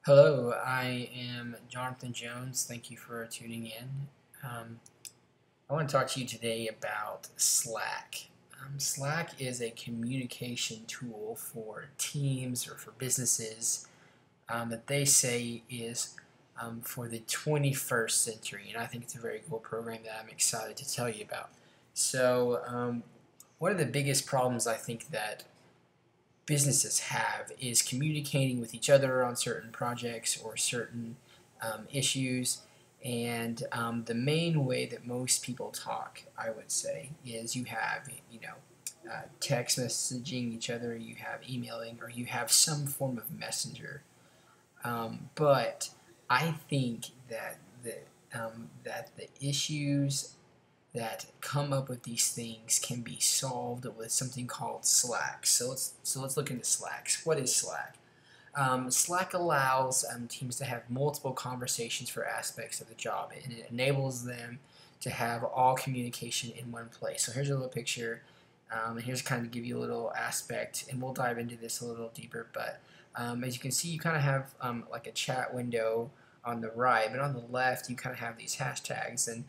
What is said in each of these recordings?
Hello, I am Jonathan Jones. Thank you for tuning in. I want to talk to you today about Slack. Slack is a communication tool for teams or for businesses that they say is for the 21st century, and I think it's a very cool program that I'm excited to tell you about. So, one of the biggest problems I think that businesses have is communicating with each other on certain projects or certain issues. And the main way that most people talk, I would say, is you have, text messaging each other, you have emailing, or you have some form of messenger. But I think that the issues that come up with these things can be solved with something called Slack. So let's look into Slack. What is Slack? Slack allows teams to have multiple conversations for aspects of the job, and it enables them to have all communication in one place. So here's a little picture, and here's kind of give you a little aspect, and we'll dive into this a little deeper. But as you can see, you kind of have like a chat window on the right, but on the left, you kind of have these hashtags, and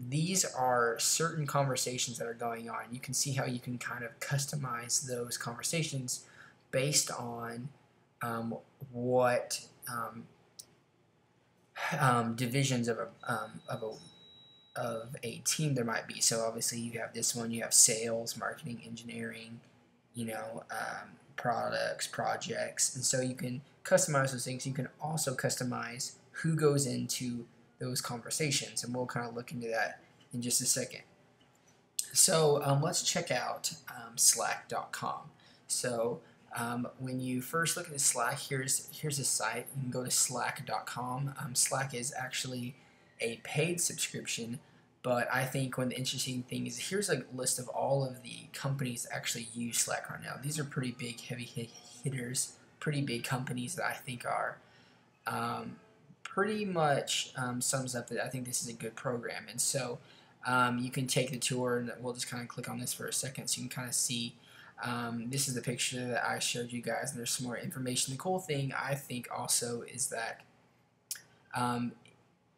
these are certain conversations that are going on. You can see how you can kind of customize those conversations based on what divisions of a team there might be. So obviously you have this one, you have sales, marketing, engineering, products, projects, and so you can customize those things. You can also customize who goes into those conversations, and we'll kind of look into that in just a second. So let's check out Slack.com. So when you first look at Slack, here's a site. You can go to Slack.com. Slack is actually a paid subscription, but I think one of the interesting things is here's a list of all of the companies that actually use Slack right now. These are pretty big, heavy hitters, pretty big companies that I think are pretty much sums up that I think this is a good program. And so you can take the tour, and we'll just kind of click on this for a second so you can kind of see. This is the picture that I showed you guys, and there's some more information. The cool thing I think also is that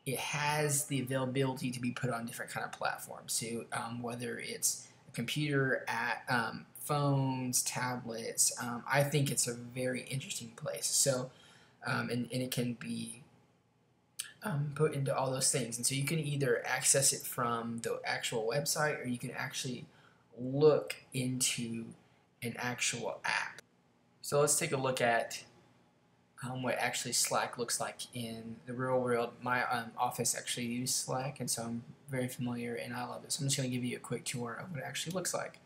it has the availability to be put on different kind of platforms. So whether it's a computer, phones, tablets, I think it's a very interesting place. So and it can be put into all those things, and so you can either access it from the actual website, or you can actually look into an actual app. So let's take a look at what actually Slack looks like in the real world. My office actually uses Slack, and so I'm very familiar and I love it. So I'm just going to give you a quick tour of what it actually looks like.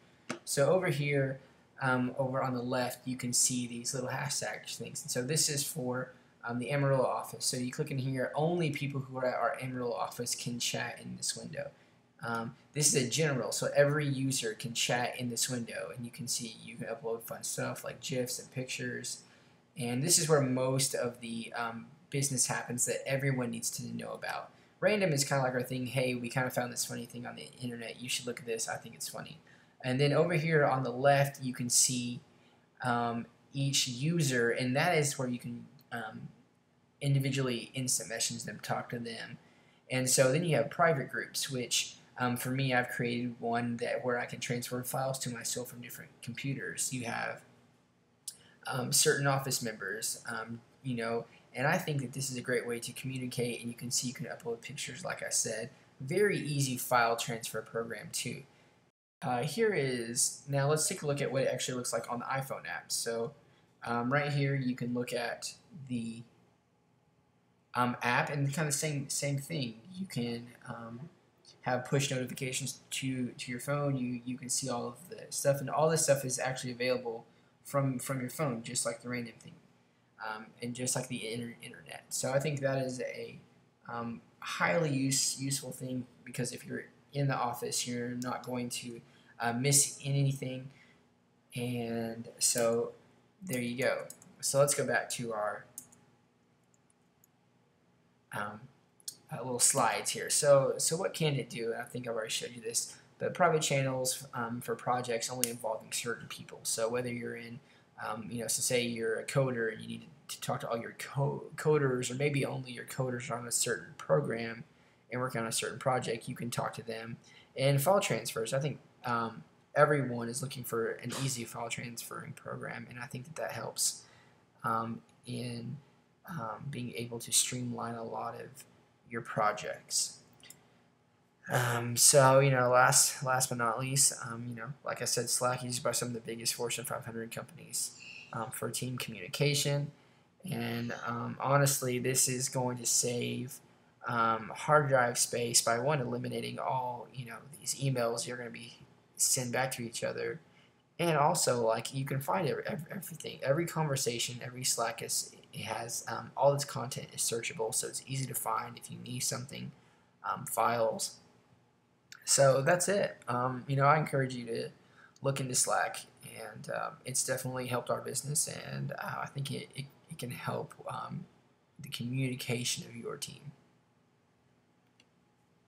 So over here, over on the left, you can see these little hashtag things, and so this is for the Amarillo office. So you click in here, only people who are at our Amarillo office can chat in this window. This is a general, so every user can chat in this window, and you can see you can upload fun stuff like GIFs and pictures. And this is where most of the business happens that everyone needs to know about. Random is kind of like our thing. Hey, we kind of found this funny thing on the internet. You should look at this. I think it's funny. And then over here on the left, you can see each user, and that is where you can individually instant message them, talk to them. And so then you have private groups, which for me, I've created one where I can transfer files to myself from different computers. You have certain office members, and I think that this is a great way to communicate, and you can see you can upload pictures, like I said. Very easy file transfer program too. Now let's take a look at what it actually looks like on the iPhone app. So right here you can look at the app, and kind of same thing. You can have push notifications to your phone. You can see all of the stuff, and all this stuff is actually available from your phone, just like the random thing, and just like the internet. So I think that is a highly useful thing, because if you're in the office, you're not going to miss anything. And so there you go. So let's go back to our little slides here. So what can it do? I think I've already showed you this. But private channels for projects only involving certain people. So whether you're in So say you're a coder and you need to talk to all your coders, or maybe only your coders on a certain program and work on a certain project. You can talk to them. And file transfers, I think everyone is looking for an easy file transferring program, and I think that helps in being able to streamline a lot of your projects. Last but not least, like I said, Slack is used by some of the biggest Fortune 500 companies for team communication. And honestly, this is going to save hard drive space by eliminating all these emails you're going to be send back to each other, and also like you can find everything, every conversation, every Slack it has all its content is searchable, so it's easy to find if you need something, files. So that's it. I encourage you to look into Slack, and it's definitely helped our business, and I think it can help the communication of your team.